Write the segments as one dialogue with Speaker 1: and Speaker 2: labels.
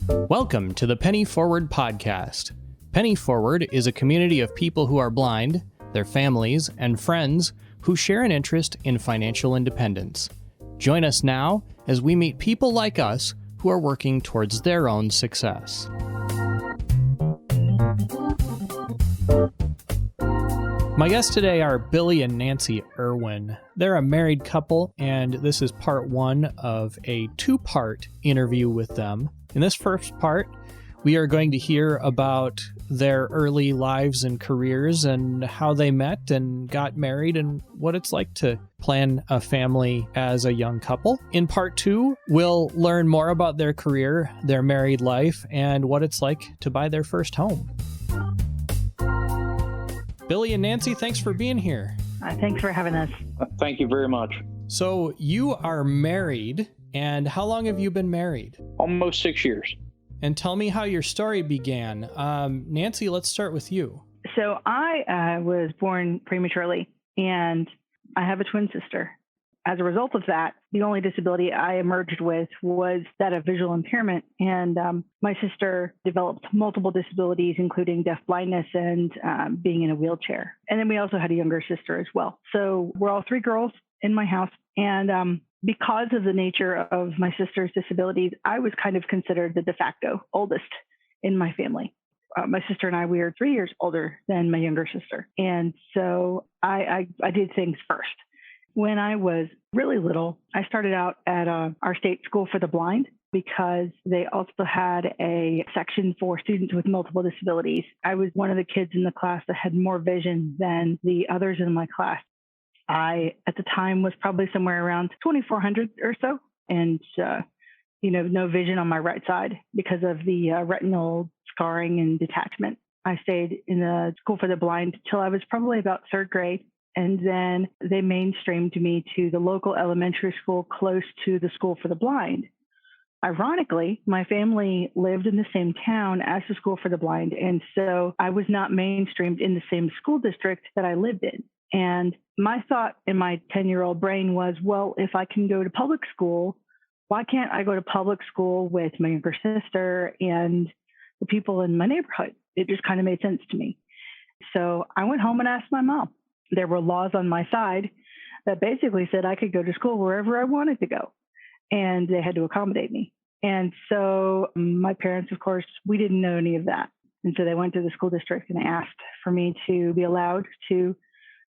Speaker 1: Welcome to the Penny Forward podcast. Penny Forward is a community of people who are blind, their families, and friends who share an interest in financial independence. Join us now as we meet people like us who are working towards their own success. My guests today are Billy and Nancy Irwin. They're a married couple, and this is part one of a two-part interview with them. In this first part, we are going to hear about their early lives and careers and how they met and got married and what it's like to plan a family as a young couple. In part two, we'll learn more about their career, their married life, and what it's like to buy their first home. Billy and Nancy, thanks for being here.
Speaker 2: Thanks for having us.
Speaker 3: Thank you very much.
Speaker 1: So you are married, and how long have you been married?
Speaker 3: Almost 6 years.
Speaker 1: And tell me how your story began. Nancy, let's start with you.
Speaker 2: So I was born prematurely, and I have a twin sister. As a result of that, the only disability I emerged with was that of visual impairment. And my sister developed multiple disabilities, including deafblindness and being in a wheelchair. And then we also had a younger sister as well. So we're all three girls in my house. And because of the nature of my sister's disabilities, I was kind of considered the de facto oldest in my family. My sister and I, we are 3 years older than my younger sister. And so I did things first. When I was really little, I started out at our state school for the blind because they also had a section for students with multiple disabilities. I was one of the kids in the class that had more vision than the others in my class. I, at the time, was probably somewhere around 2,400 or so, and no vision on my right side because of the retinal scarring and detachment. I stayed in the school for the blind till I was probably about third grade. And then they mainstreamed me to the local elementary school close to the school for the blind. Ironically, my family lived in the same town as the school for the blind. And so I was not mainstreamed in the same school district that I lived in. And my thought in my 10-year-old brain was, well, if I can go to public school, why can't I go to public school with my younger sister and the people in my neighborhood? It just kind of made sense to me. So I went home and asked my mom. There were laws on my side that basically said I could go to school wherever I wanted to go, and they had to accommodate me. And so my parents, of course, we didn't know any of that. And so they went to the school district and asked for me to be allowed to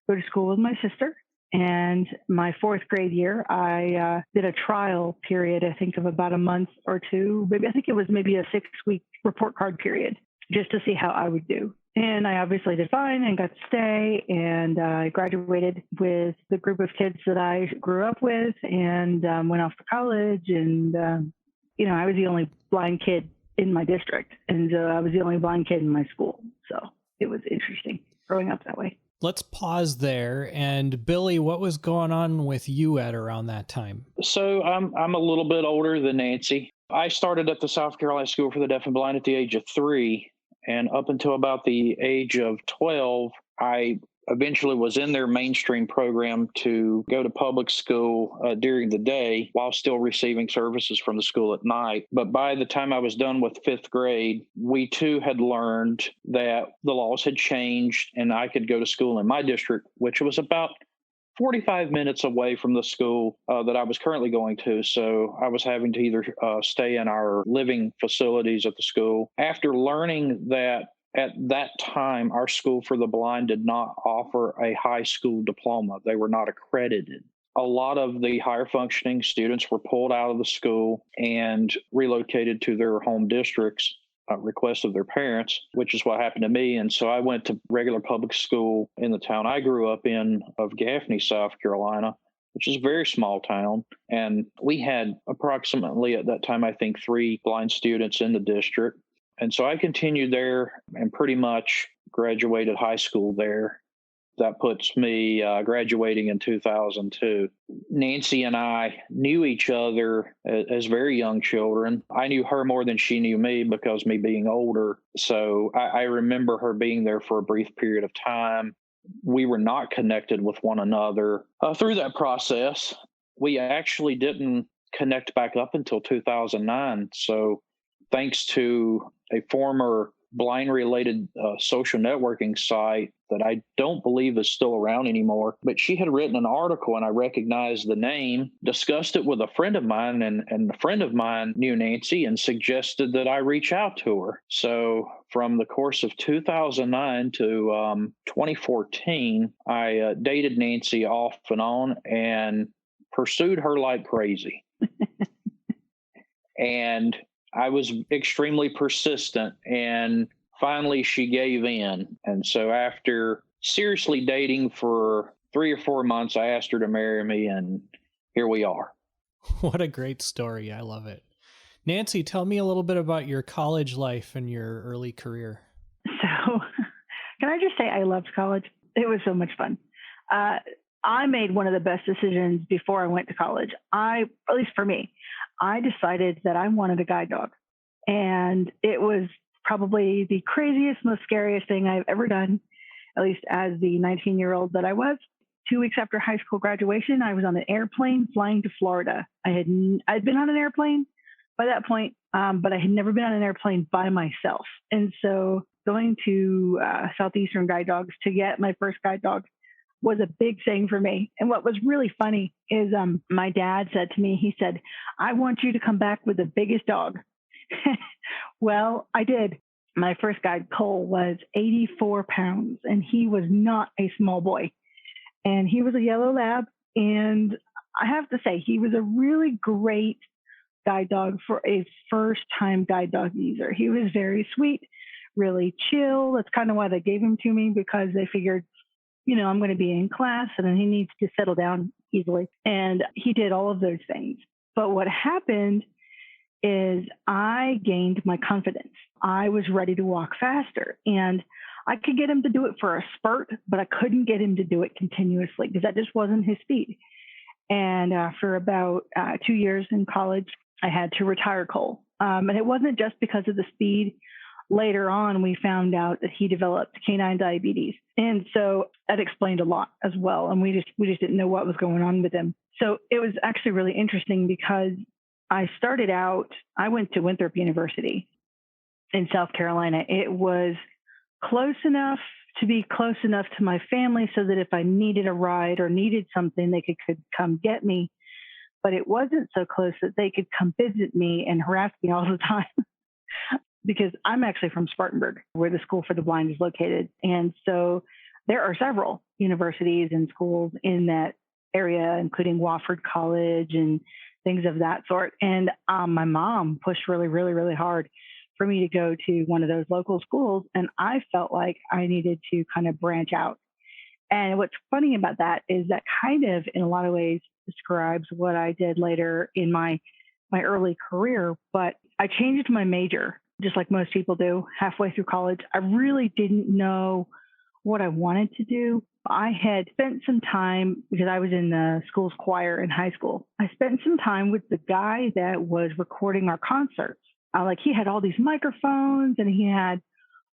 Speaker 2: go to school with my sister. And my fourth grade year, I did a trial period, I think of about a month or two. Maybe I think it was maybe a 6-week report card period just to see how I would do. And I obviously did fine and got to stay, and I graduated with the group of kids that I grew up with and went off to college. And, I was the only blind kid in my district, and I was the only blind kid in my school. So it was interesting growing up that way.
Speaker 1: Let's pause there. And Billy, what was going on with you at around that time?
Speaker 3: So I'm a little bit older than Nancy. I started at the South Carolina School for the Deaf and Blind at the age of 3. And up until about the age of 12, I eventually was in their mainstream program to go to public school during the day while still receiving services from the school at night. But by the time I was done with fifth grade, we too had learned that the laws had changed and I could go to school in my district, which was about 45 minutes away from the school that I was currently going to. So I was having to either stay in our living facilities at the school. After learning that at that time, our school for the blind did not offer a high school diploma. They were not accredited. A lot of the higher functioning students were pulled out of the school and relocated to their home districts. Request of their parents, which is what happened to me. And so I went to regular public school in the town I grew up in of Gaffney, South Carolina, which is a very small town. And we had approximately at that time, I think, 3 blind students in the district. And so I continued there and pretty much graduated high school there. That puts me graduating in 2002. Nancy and I knew each other as very young children. I knew her more than she knew me because me being older. So I remember her being there for a brief period of time. We were not connected with one another. Through that process, we actually didn't connect back up until 2009. So thanks to a former blind related social networking site that I don't believe is still around anymore. But she had written an article and I recognized the name, discussed it with a friend of mine, and a friend of mine knew Nancy and suggested that I reach out to her. So from the course of 2009 to 2014, I dated Nancy off and on and pursued her like crazy. And I was extremely persistent, and finally she gave in. And so after seriously dating for 3 or 4 months, I asked her to marry me, and here we are.
Speaker 1: What a great story. I love it. Nancy, tell me a little bit about your college life and your early career.
Speaker 2: So, can I just say I loved college? It was so much fun. I made one of the best decisions before I went to college. At least for me, I decided that I wanted a guide dog. And it was probably the craziest, most scariest thing I've ever done, at least as the 19-year-old that I was. 2 weeks after high school graduation, I was on an airplane flying to Florida. I'd been on an airplane by that point, but I had never been on an airplane by myself. And so going to Southeastern Guide Dogs to get my first guide dog was a big thing for me. And what was really funny is my dad said to me, he said, "I want you to come back with the biggest dog." Well, I did. My first guide, Cole, was 84 pounds, and he was not a small boy. And he was a yellow lab. And I have to say, he was a really great guide dog for a first-time guide dog user. He was very sweet, really chill. That's kind of why they gave him to me, because they figured, I'm going to be in class and then he needs to settle down easily. And he did all of those things. But what happened is I gained my confidence. I was ready to walk faster, and I could get him to do it for a spurt, but I couldn't get him to do it continuously because that just wasn't his speed. And after about 2 years in college, I had to retire Cole. And it wasn't just because of the speed. Later on, we found out that he developed canine diabetes. And so that explained a lot as well. And we just didn't know what was going on with him. So it was actually really interesting because I went to Winthrop University in South Carolina. It was close enough to be close enough to my family so that if I needed a ride or needed something, they could come get me. But it wasn't so close that they could come visit me and harass me all the time. Because I'm actually from Spartanburg, where the School for the Blind is located. And so there are several universities and schools in that area, including Wofford College and things of that sort. And my mom pushed really, really, really hard for me to go to one of those local schools. And I felt like I needed to kind of branch out. And what's funny about that is that kind of, in a lot of ways, describes what I did later in my early career. But I changed my major, just like most people do, halfway through college. I really didn't know what I wanted to do. I had spent some time, because I was in the school's choir in high school. I spent some time with the guy that was recording our concerts. He had all these microphones and he had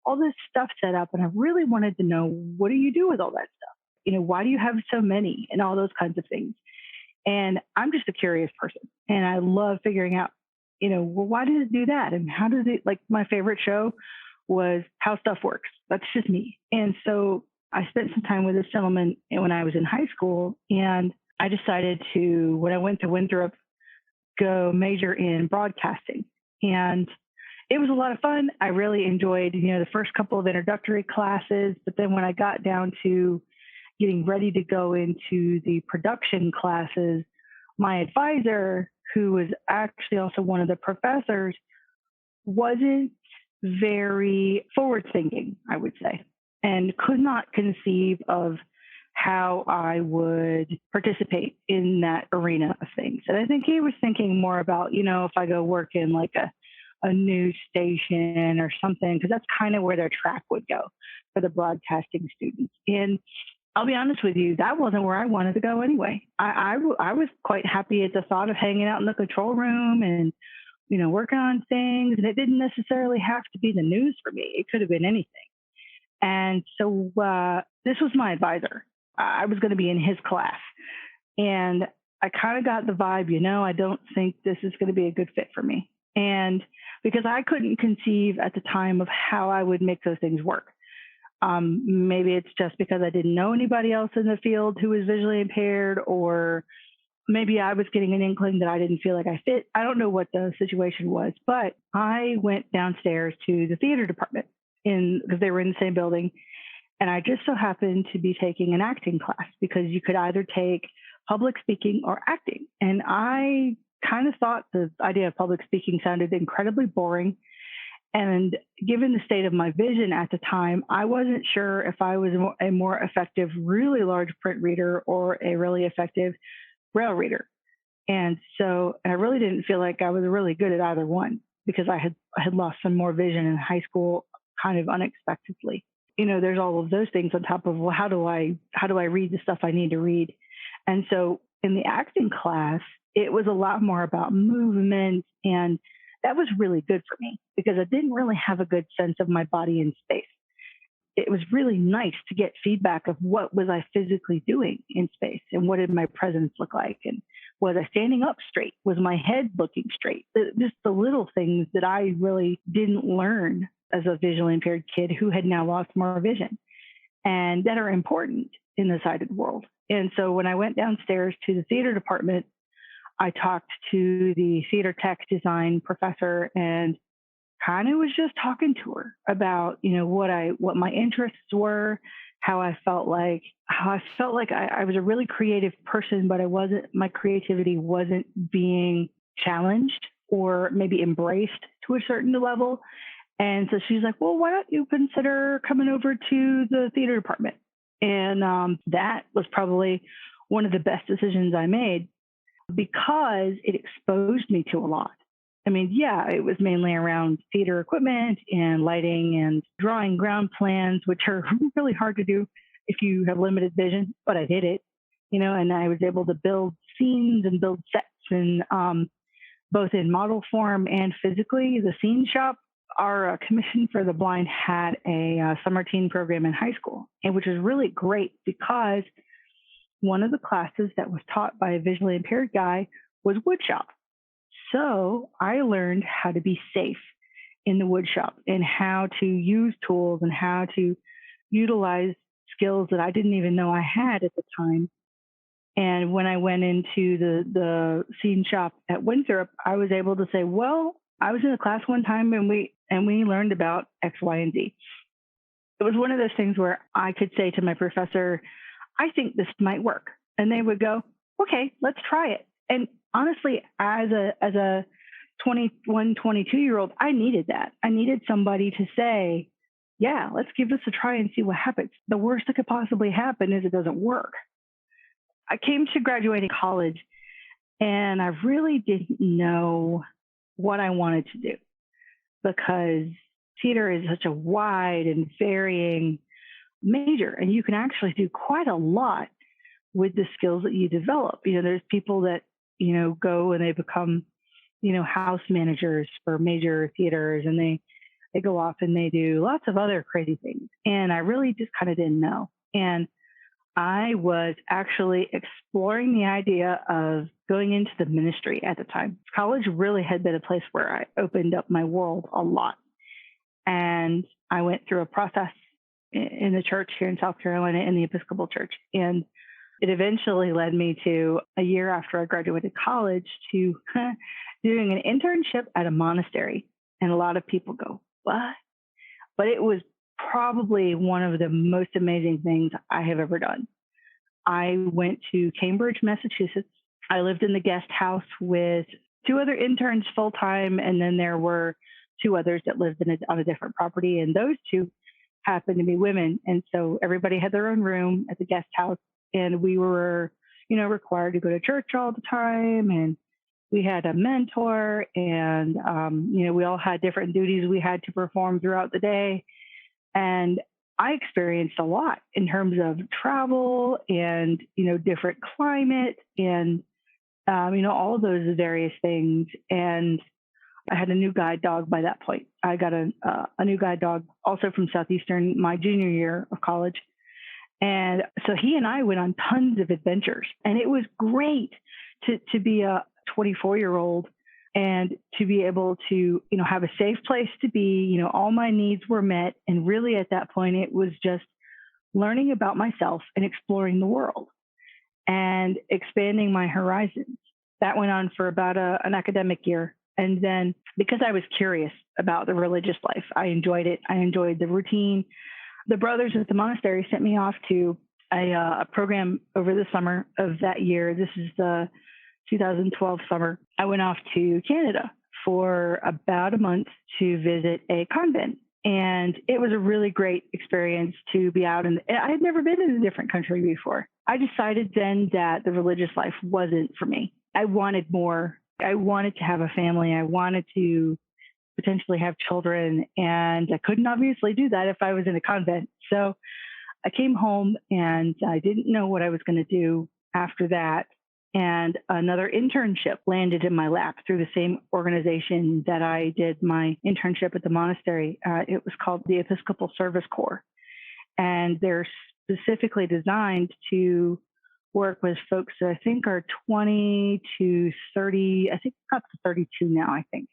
Speaker 2: all this stuff set up. And I really wanted to know, what do you do with all that stuff? Why do you have so many and all those kinds of things? And I'm just a curious person. And I love figuring out, why does it do that? And how does it, my favorite show was How Stuff Works. That's just me. And so I spent some time with this gentleman when I was in high school, and I decided to, when I went to Winthrop, go major in broadcasting. And it was a lot of fun. I really enjoyed, the first couple of introductory classes. But then when I got down to getting ready to go into the production classes, my advisor, who was actually also one of the professors, wasn't very forward-thinking, I would say, and could not conceive of how I would participate in that arena of things. And I think he was thinking more about, if I go work in a news station or something, because that's kind of where their track would go for the broadcasting students. And I'll be honest with you, that wasn't where I wanted to go anyway. I was quite happy at the thought of hanging out in the control room and, working on things. And it didn't necessarily have to be the news for me. It could have been anything. And so this was my advisor. I was going to be in his class. And I kind of got the vibe, I don't think this is going to be a good fit for me. And because I couldn't conceive at the time of how I would make those things work. Maybe it's just because I didn't know anybody else in the field who was visually impaired, or maybe I was getting an inkling that I didn't feel like I fit. I don't know what the situation was, but I went downstairs to the theater department because they were in the same building. And I just so happened to be taking an acting class because you could either take public speaking or acting. And I kind of thought the idea of public speaking sounded incredibly boring. And given the state of my vision at the time, I wasn't sure if I was a more effective, really large print reader or a really effective braille reader. And so I really didn't feel like I was really good at either one because I had lost some more vision in high school kind of unexpectedly. There's all of those things on top of, well, how do I read the stuff I need to read? And so in the acting class, it was a lot more about movement, and that was really good for me because I didn't really have a good sense of my body in space. It was really nice to get feedback of what was I physically doing in space and what did my presence look like, and was I standing up straight? Was my head looking straight? Just the little things that I really didn't learn as a visually impaired kid who had now lost more vision, and that are important in the sighted world. And so when I went downstairs to the theater department, I talked to the theater tech design professor and kind of was just talking to her about, what my interests were, how I felt like I was a really creative person, but my creativity wasn't being challenged or maybe embraced to a certain level. And so she's like, well, why don't you consider coming over to the theater department? And that was probably one of the best decisions I made because it exposed me to a lot. I mean, yeah, it was mainly around theater equipment and lighting and drawing ground plans, which are really hard to do if you have limited vision, but I did it, and I was able to build scenes and build sets and both in model form and physically. The scene shop, our Commission for the Blind had a summer teen program in high school, and which was really great because one of the classes that was taught by a visually impaired guy was woodshop. So I learned how to be safe in the woodshop and how to use tools and how to utilize skills that I didn't even know I had at the time. And when I went into the scene shop at Winthrop, I was able to say, well, I was in a class one time and we learned about X, Y, and Z. It was one of those things where I could say to my professor, I think this might work. And they would go, okay, let's try it. And honestly, as a 21, 22-year-old, I needed that. I needed somebody to say, yeah, let's give this a try and see what happens. The worst that could possibly happen is it doesn't work. I came to graduating college and I really didn't know what I wanted to do because theater is such a wide and varying major, and you can actually do quite a lot with the skills that you develop. There's people that, go and they become, house managers for major theaters, and they go off and they do lots of other crazy things. And I really just kind of didn't know. And I was actually exploring the idea of going into the ministry at the time. College really had been a place where I opened up my world a lot. And I went through a process in the church here in South Carolina, in the Episcopal Church. And it eventually led me to, a year after I graduated college, to doing an internship at a monastery. And a lot of people go, what? But it was probably one of the most amazing things I have ever done. I went to Cambridge, Massachusetts. I lived in the guest house with 2 other interns full-time, and then there were 2 others that lived on a different property, and those 2 happened to be women. And so everybody had their own room at the guest house, and we were, required to go to church all the time, and we had a mentor, and, we all had different duties we had to perform throughout the day. And I experienced a lot in terms of travel and, different climate and, all of those various things. And I had a new guide dog by that point. I got a new guide dog also from Southeastern my junior year of college. And so he and I went on tons of adventures, and it was great to be a 24-year-old and to be able to, have a safe place to be, all my needs were met. And really at that point, it was just learning about myself and exploring the world and expanding my horizons. That went on for about an academic year. And then because I was curious about the religious life, I enjoyed it. I enjoyed the routine. The brothers at the monastery sent me off to a program over the summer of that year. This is the 2012 summer. I went off to Canada for about a month to visit a convent. And it was a really great experience to be out. And I had never been in a different country before. I decided then that the religious life wasn't for me. I wanted more. I wanted to have a family. I wanted to potentially have children. And I couldn't obviously do that if I was in a convent. So I came home and I didn't know what I was going to do after that. And another internship landed in my lap through the same organization that I did my internship at the monastery. It was called the Episcopal Service Corps. And they're specifically designed to work with folks that I think are 20 to 30, I think up to 32 now, I think.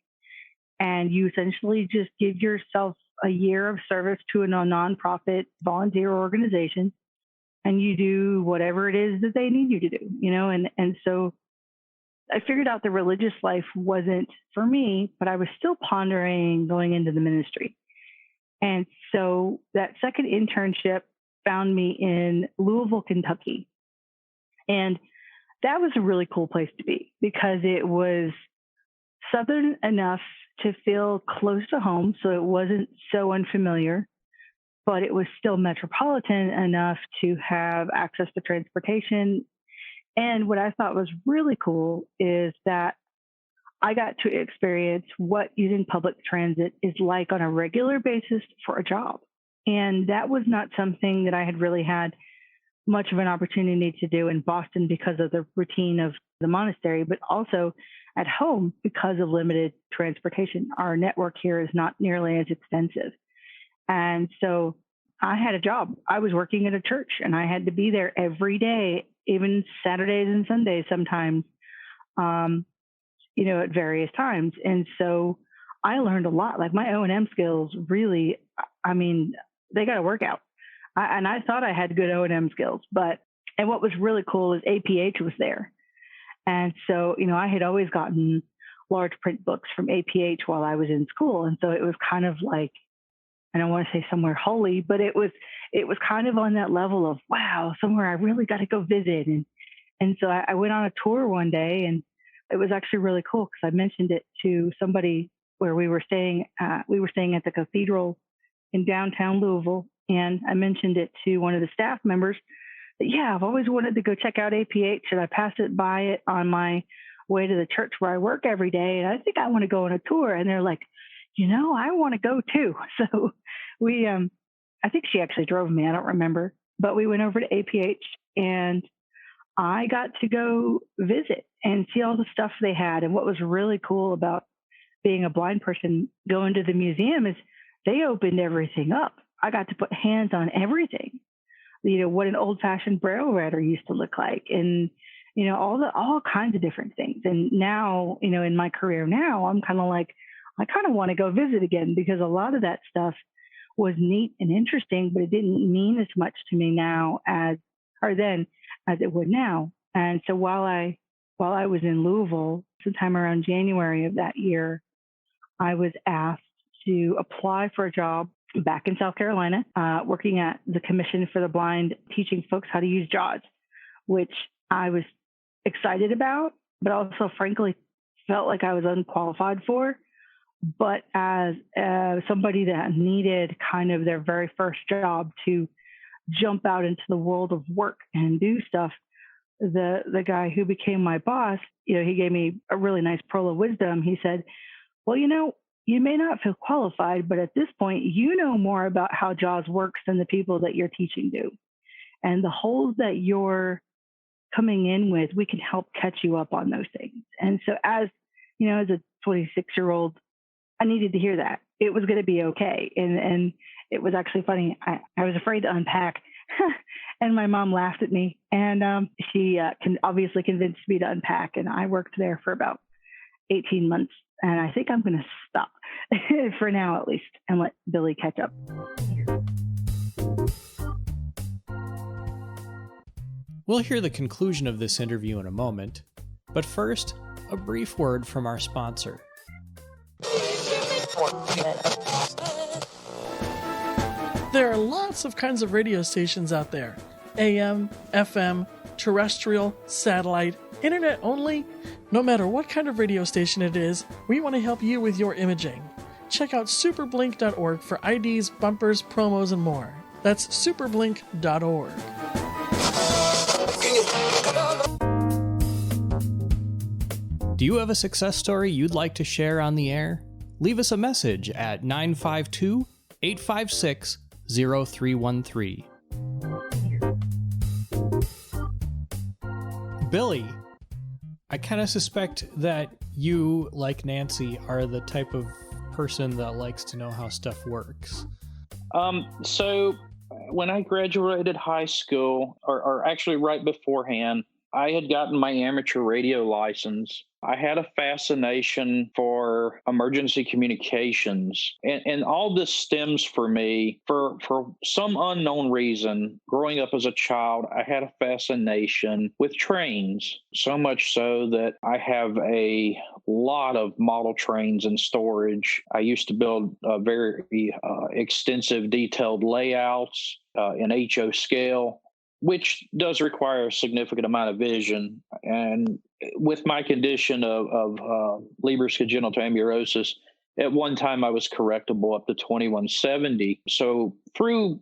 Speaker 2: And you essentially just give yourself a year of service to a nonprofit volunteer organization, and you do whatever it is that they need you to do, and so I figured out the religious life wasn't for me, but I was still pondering going into the ministry. And so that second internship found me in Louisville, Kentucky. And that was a really cool place to be because it was Southern enough to feel close to home. So it wasn't so unfamiliar, but it was still metropolitan enough to have access to transportation. And what I thought was really cool is that I got to experience what using public transit is like on a regular basis for a job. And that was not something that I had really had much of an opportunity to do in Boston because of the routine of the monastery, but also at home because of limited transportation. Our network here is not nearly as extensive. And so I had a job. I was working at a church and I had to be there every day, even Saturdays and Sundays sometimes, at various times. And so I learned a lot. Like my O&M skills really, they got to work out. And I thought I had good O&M skills, and what was really cool is APH was there. And so, I had always gotten large print books from APH while I was in school. And so it was kind of like, I don't want to say somewhere holy, but it was kind of on that level of, wow, somewhere I really got to go visit. And so I went on a tour one day, and it was actually really cool because I mentioned it to somebody where we were staying. We were staying at the cathedral in downtown Louisville. And I mentioned it to one of the staff members that, I've always wanted to go check out APH, and I passed it by it on my way to the church where I work every day. And I think I want to go on a tour. And they're like, I want to go too. So we, I think she actually drove me. I don't remember, but we went over to APH and I got to go visit and see all the stuff they had. And what was really cool about being a blind person going to the museum is they opened everything up. I got to put hands on everything, what an old fashioned braille writer used to look like, and, all kinds of different things. And now, in my career now, I'm kind of like, I kind of want to go visit again because a lot of that stuff was neat and interesting, but it didn't mean as much to me then as it would now. And so while I was in Louisville, sometime around January of that year, I was asked to apply for a job back in South Carolina, working at the Commission for the Blind, teaching folks how to use JAWS, which I was excited about, but also frankly felt like I was unqualified for. But as somebody that needed kind of their very first job to jump out into the world of work and do stuff, the guy who became my boss, he gave me a really nice pearl of wisdom. He said, well, you may not feel qualified, but at this point, you know more about how JAWS works than the people that you're teaching do. And the holes that you're coming in with, we can help catch you up on those things. And so as a 26-year-old, I needed to hear that. It was going to be okay. And it was actually funny. I was afraid to unpack. And my mom laughed at me. And she obviously convinced me to unpack. And I worked there for about 18 months. And I think I'm going to stop for now, at least, and let Billy catch up.
Speaker 1: We'll hear the conclusion of this interview in a moment, but first, a brief word from our sponsor.
Speaker 4: There are lots of kinds of radio stations out there. AM, FM, terrestrial, satellite, internet only. No matter what kind of radio station it is, we want to help you with your imaging. Check out superblink.org for IDs, bumpers, promos, and more. That's superblink.org.
Speaker 1: Do you have a success story you'd like to share on the air? Leave us a message at 952-856-0313. Billy, I kind of suspect that you, like Nancy, are the type of person that likes to know how stuff works.
Speaker 3: So when I graduated high school, or actually right beforehand, I had gotten my amateur radio license. I had a fascination for emergency communications. And all this stems for me, for some unknown reason, growing up as a child, I had a fascination with trains, so much so that I have a lot of model trains in storage. I used to build very extensive detailed layouts in HO scale, which does require a significant amount of vision. And with my condition of Leber's congenital amaurosis, at one time I was correctable up to 2170. So through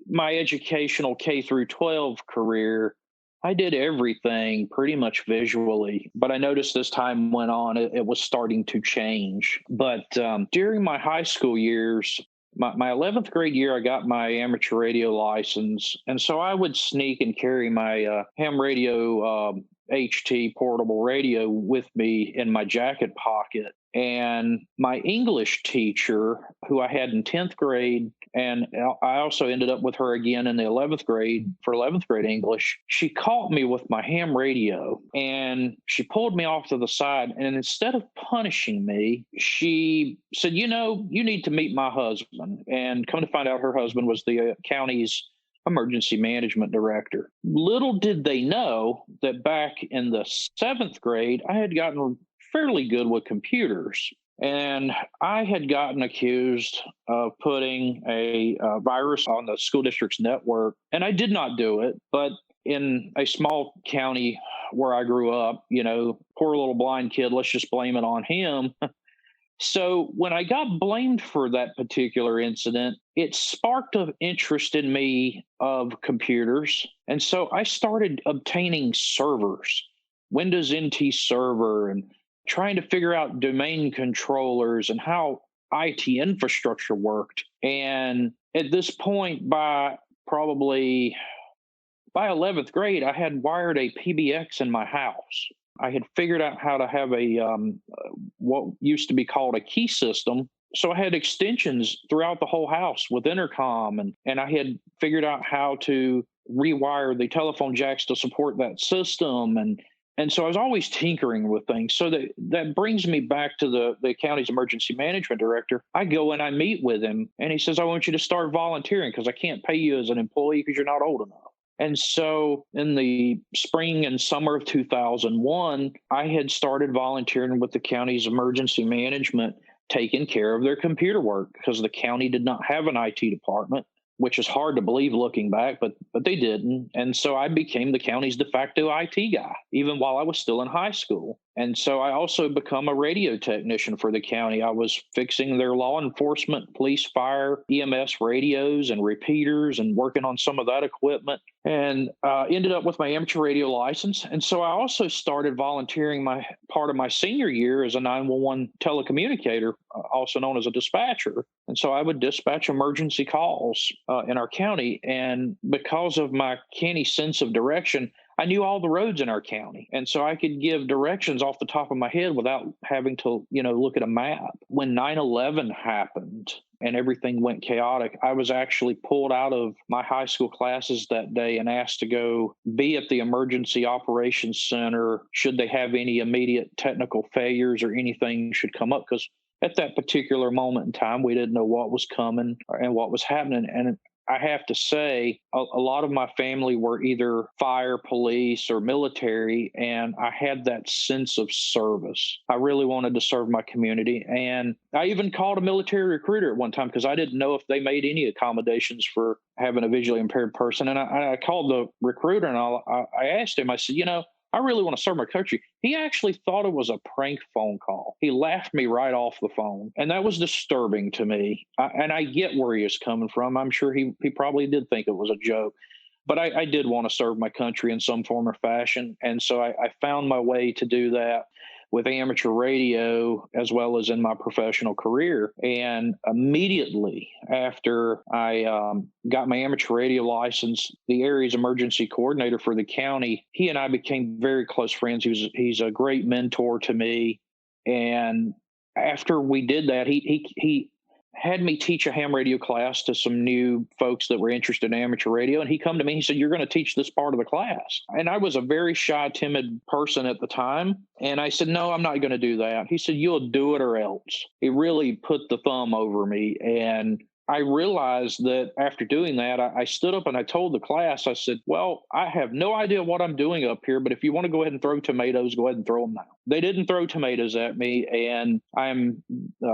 Speaker 3: my educational K through 12 career, I did everything pretty much visually. But I noticed as time went on, it was starting to change. But during my high school years, my 11th grade year, I got my amateur radio license. And so I would sneak and carry my ham radio HT portable radio with me in my jacket pocket. And my English teacher, who I had in 10th grade, and I also ended up with her again in the 11th grade for 11th grade English, she caught me with my ham radio and she pulled me off to the side. And instead of punishing me, she said, you need to meet my husband. And come to find out, her husband was the county's emergency management director. Little did they know that back in the 7th grade, I had gotten fairly good with computers. And I had gotten accused of putting a virus on the school district's network. And I did not do it. But in a small county where I grew up, poor little blind kid, let's just blame it on him. So when I got blamed for that particular incident, it sparked an interest in me of computers. And so I started obtaining servers, Windows NT Server, and trying to figure out domain controllers and how IT infrastructure worked. And at this point, by 11th grade, I had wired a PBX in my house. I had figured out how to have a what used to be called a key system. So I had extensions throughout the whole house with intercom, and I had figured out how to rewire the telephone jacks to support that system. And so I was always tinkering with things. So that brings me back to the county's emergency management director. I go and I meet with him, and he says, I want you to start volunteering because I can't pay you as an employee because you're not old enough. And so in the spring and summer of 2001, I had started volunteering with the county's emergency management, taking care of their computer work because the county did not have an IT department, which is hard to believe looking back, but they didn't. And so I became the county's de facto IT guy, even while I was still in high school. And so I also become a radio technician for the county. I was fixing their law enforcement, police, fire, EMS radios and repeaters and working on some of that equipment, and ended up with my amateur radio license. And so I also started volunteering part of my senior year as a 911 telecommunicator, also known as a dispatcher. And so I would dispatch emergency calls in our county. And because of my canny sense of direction, I knew all the roads in our county. And so I could give directions off the top of my head without having to, look at a map. When 9/11 happened and everything went chaotic, I was actually pulled out of my high school classes that day and asked to go be at the Emergency Operations Center should they have any immediate technical failures or anything should come up. Because at that particular moment in time, we didn't know what was coming and what was happening. And I have to say, a lot of my family were either fire, police, or military, and I had that sense of service. I really wanted to serve my community. And I even called a military recruiter at one time because I didn't know if they made any accommodations for having a visually impaired person. And I called the recruiter and I asked him, I said, I really want to serve my country. He actually thought it was a prank phone call. He laughed me right off the phone. And that was disturbing to me. And I get where he is coming from. I'm sure he probably did think it was a joke. But I did want to serve my country in some form or fashion. And so I found my way to do that with amateur radio as well as in my professional career. And immediately after I got my amateur radio license, the area's emergency coordinator for the county, he and I became very close friends. He's a great mentor to me. And after we did that, he had me teach a ham radio class to some new folks that were interested in amateur radio. And he come to me, he said, "You're going to teach this part of the class." And I was a very shy, timid person at the time. And I said, "No, I'm not going to do that." He said, "You'll do it or else." He really put the thumb over me. And I realized that after doing that, I stood up and I told the class, I said, "Well, I have no idea what I'm doing up here, but if you want to go ahead and throw tomatoes, go ahead and throw them now." They didn't throw tomatoes at me, and I'm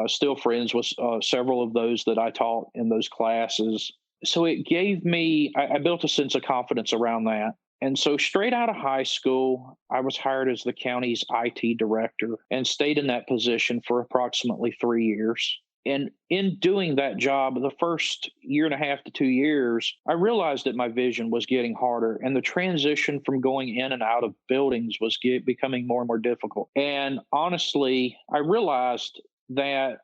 Speaker 3: still friends with several of those that I taught in those classes. So it gave me, I built a sense of confidence around that. And so straight out of high school, I was hired as the county's IT director and stayed in that position for approximately 3 years. And in doing that job, the first year and a half to 2 years, I realized that my vision was getting harder and the transition from going in and out of buildings was becoming more and more difficult. And honestly, I realized that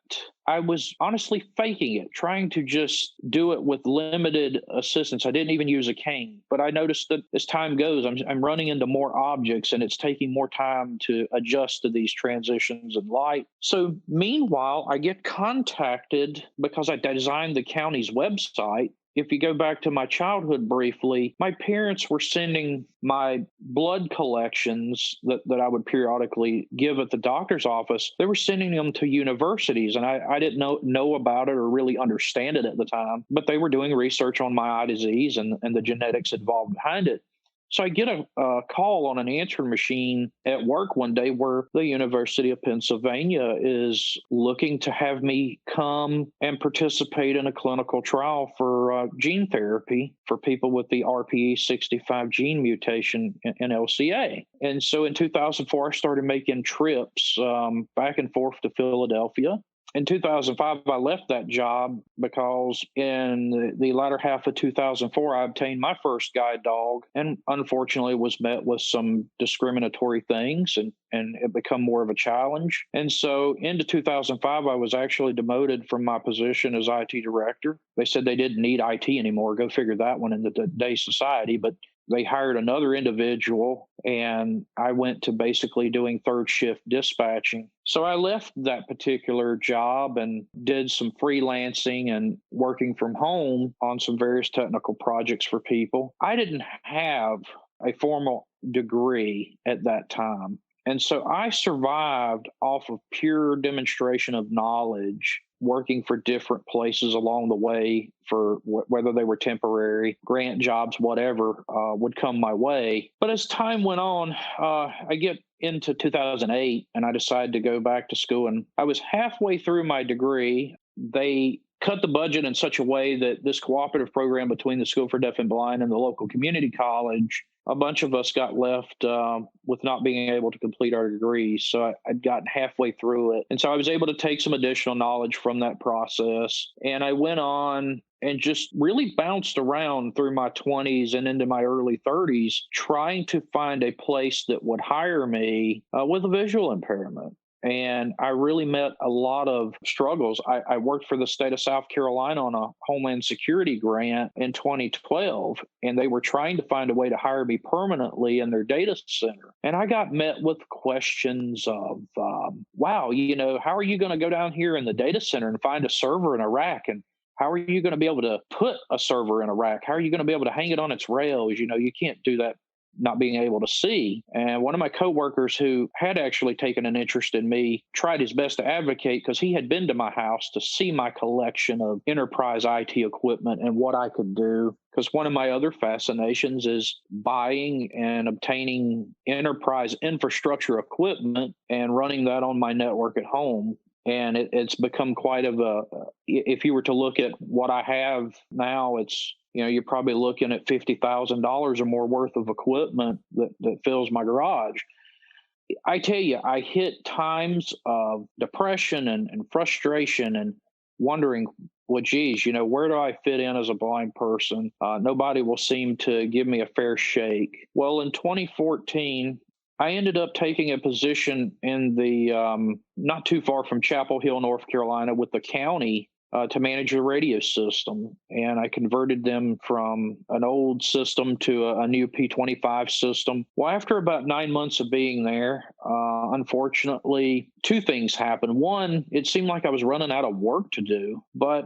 Speaker 3: I was honestly faking it, trying to just do it with limited assistance. I didn't even use a cane, but I noticed that as time goes, I'm running into more objects and it's taking more time to adjust to these transitions in light. So meanwhile, I get contacted because I designed the county's website. If you go back to my childhood briefly, my parents were sending my blood collections that I would periodically give at the doctor's office. They were sending them to universities, and I didn't know about it or really understand it at the time. But they were doing research on my eye disease and the genetics involved behind it. So I get a call on an answering machine at work one day where the University of Pennsylvania is looking to have me come and participate in a clinical trial for gene therapy for people with the RPE65 gene mutation in LCA. And so in 2004, I started making trips back and forth to Philadelphia. In 2005, I left that job because in the latter half of 2004, I obtained my first guide dog and unfortunately was met with some discriminatory things and it became more of a challenge. And so into 2005, I was actually demoted from my position as IT director. They said they didn't need IT anymore. Go figure that one in today's society. But they hired another individual, and I went to basically doing third shift dispatching. So I left that particular job and did some freelancing and working from home on some various technical projects for people. I didn't have a formal degree at that time. And so I survived off of pure demonstration of knowledge, working for different places along the way for whether they were temporary, grant jobs, whatever would come my way. But as time went on, I get into 2008 and I decided to go back to school. And I was halfway through my degree. They cut the budget in such a way that this cooperative program between the School for Deaf and Blind and the local community college, a bunch of us got left with not being able to complete our degrees. So I'd gotten halfway through it. And so I was able to take some additional knowledge from that process. And I went on and just really bounced around through my 20s and into my early 30s, trying to find a place that would hire me with a visual impairment. And I really met a lot of struggles. I worked for the state of South Carolina on a Homeland Security grant in 2012, and they were trying to find a way to hire me permanently in their data center. And I got met with questions of, wow, how are you going to go down here in the data center and find a server in a rack? And how are you going to be able to put a server in a rack? How are you going to be able to hang it on its rails? You can't do that not being able to see. And one of my coworkers who had actually taken an interest in me tried his best to advocate because he had been to my house to see my collection of enterprise IT equipment and what I could do. Because one of my other fascinations is buying and obtaining enterprise infrastructure equipment and running that on my network at home. And it's become quite if you were to look at what I have now, it's, you're probably looking at $50,000 or more worth of equipment that fills my garage. I tell you, I hit times of depression and frustration and wondering, well, geez, where do I fit in as a blind person? Nobody will seem to give me a fair shake. Well, in 2014, I ended up taking a position in the not too far from Chapel Hill, North Carolina, with the county to manage the radio system. And I converted them from an old system to a new P25 system. Well, after about 9 months of being there, unfortunately, two things happened. One, it seemed like I was running out of work to do, but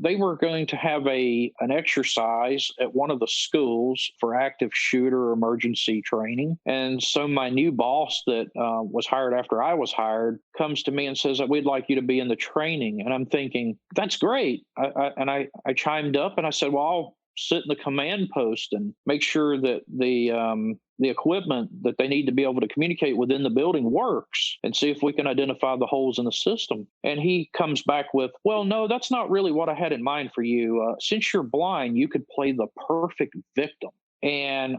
Speaker 3: they were going to have an exercise at one of the schools for active shooter emergency training. And so my new boss that was hired after I was hired comes to me and says that we'd like you to be in the training. And I'm thinking, that's great. I chimed up and I said, well, I'll sit in the command post and make sure that the equipment that they need to be able to communicate within the building works and see if we can identify the holes in the system. And he comes back with, well, no, that's not really what I had in mind for you. Since you're blind, you could play the perfect victim. And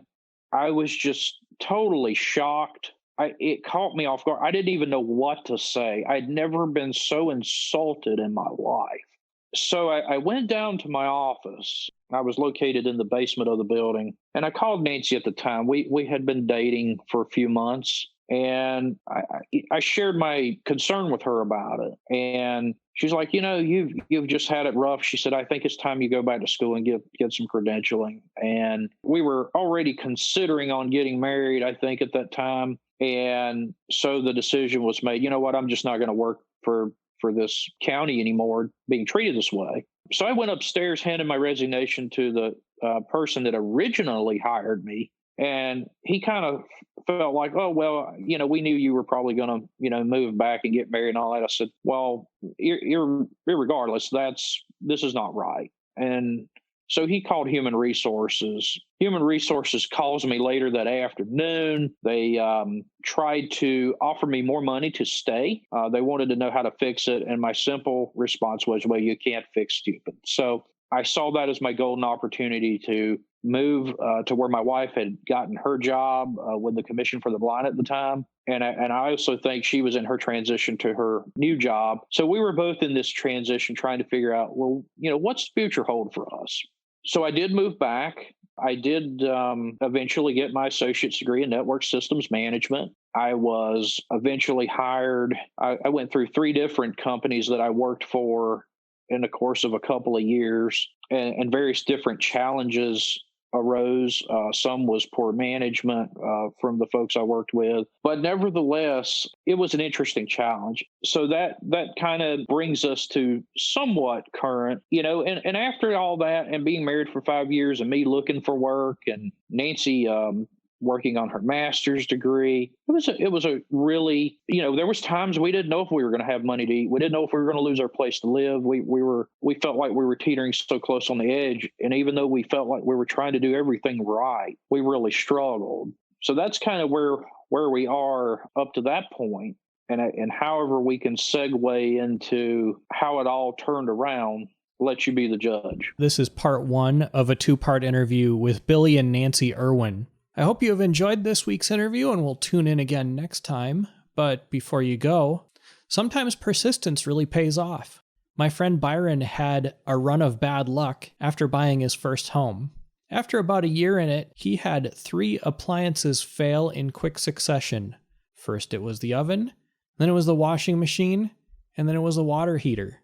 Speaker 3: I was just totally shocked. It caught me off guard. I didn't even know what to say. I'd never been so insulted in my life. So I went down to my office. I was located in the basement of the building, and I called Nancy at the time. We had been dating for a few months, and I shared my concern with her about it. And she's like, you've just had it rough. She said, I think it's time you go back to school and get some credentialing. And we were already considering on getting married, I think, at that time. And so the decision was made, you know what, I'm just not going to work for this county anymore, being treated this way. So I went upstairs, handed my resignation to the person that originally hired me. And he kind of felt like, oh, well, we knew you were probably going to, move back and get married and all that. I said, well, irregardless, this is not right. And so he called Human Resources. Human Resources calls me later that afternoon. They tried to offer me more money to stay. They wanted to know how to fix it. And my simple response was, well, you can't fix stupid. So I saw that as my golden opportunity to move to where my wife had gotten her job with the Commission for the Blind at the time. And I also think she was in her transition to her new job. So we were both in this transition trying to figure out, well, what's the future hold for us? So I did move back. I did eventually get my associate's degree in network systems management. I was eventually hired. I went through 3 different companies that I worked for in the course of a couple of years, and various different challenges arose. Some was poor management from the folks I worked with, but nevertheless, it was an interesting challenge. So that kind of brings us to somewhat current, and after all that and being married for 5 years and me looking for work and Nancy working on her master's degree, it was a really, there was times we didn't know if we were going to have money to eat. We didn't know if we were going to lose our place to live. We felt like we were teetering so close on the edge. And even though we felt like we were trying to do everything right, we really struggled. So that's kind of where we are up to that point. And however we can segue into how it all turned around, let you be the judge.
Speaker 1: This is part 1 of a 2-part interview with Billy and Nancy Irwin. I hope you have enjoyed this week's interview and will tune in again next time. But before you go, sometimes persistence really pays off. My friend Byron had a run of bad luck after buying his first home. After about a year in it, he had 3 appliances fail in quick succession. First it was the oven, then it was the washing machine, and then it was the water heater.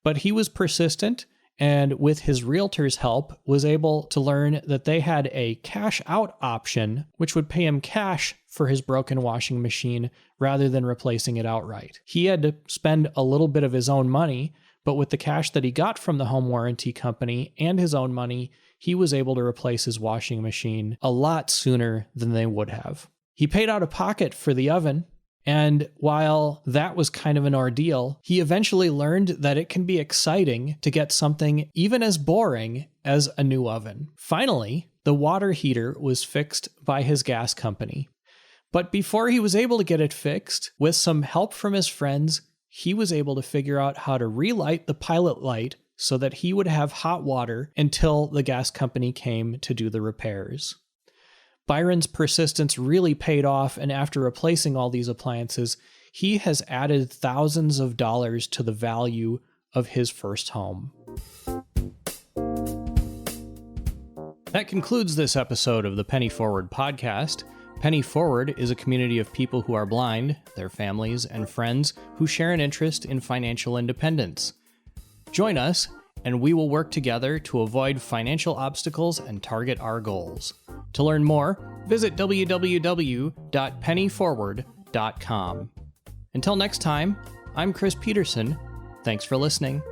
Speaker 1: But he was persistent, and with his realtor's help, was able to learn that they had a cash out option, which would pay him cash for his broken washing machine rather than replacing it outright. He had to spend a little bit of his own money, but with the cash that he got from the home warranty company and his own money, he was able to replace his washing machine a lot sooner than they would have. He paid out of pocket for the oven, and while that was kind of an ordeal, he eventually learned that it can be exciting to get something even as boring as a new oven. Finally, the water heater was fixed by his gas company. But before he was able to get it fixed, with some help from his friends, he was able to figure out how to relight the pilot light so that he would have hot water until the gas company came to do the repairs. Byron's persistence really paid off, and after replacing all these appliances, he has added thousands of dollars to the value of his first home. That concludes this episode of the Penny Forward podcast. Penny Forward is a community of people who are blind, their families, and friends who share an interest in financial independence. Join us, and we will work together to avoid financial obstacles and target our goals. To learn more, visit www.pennyforward.com. Until next time, I'm Chris Peterson. Thanks for listening.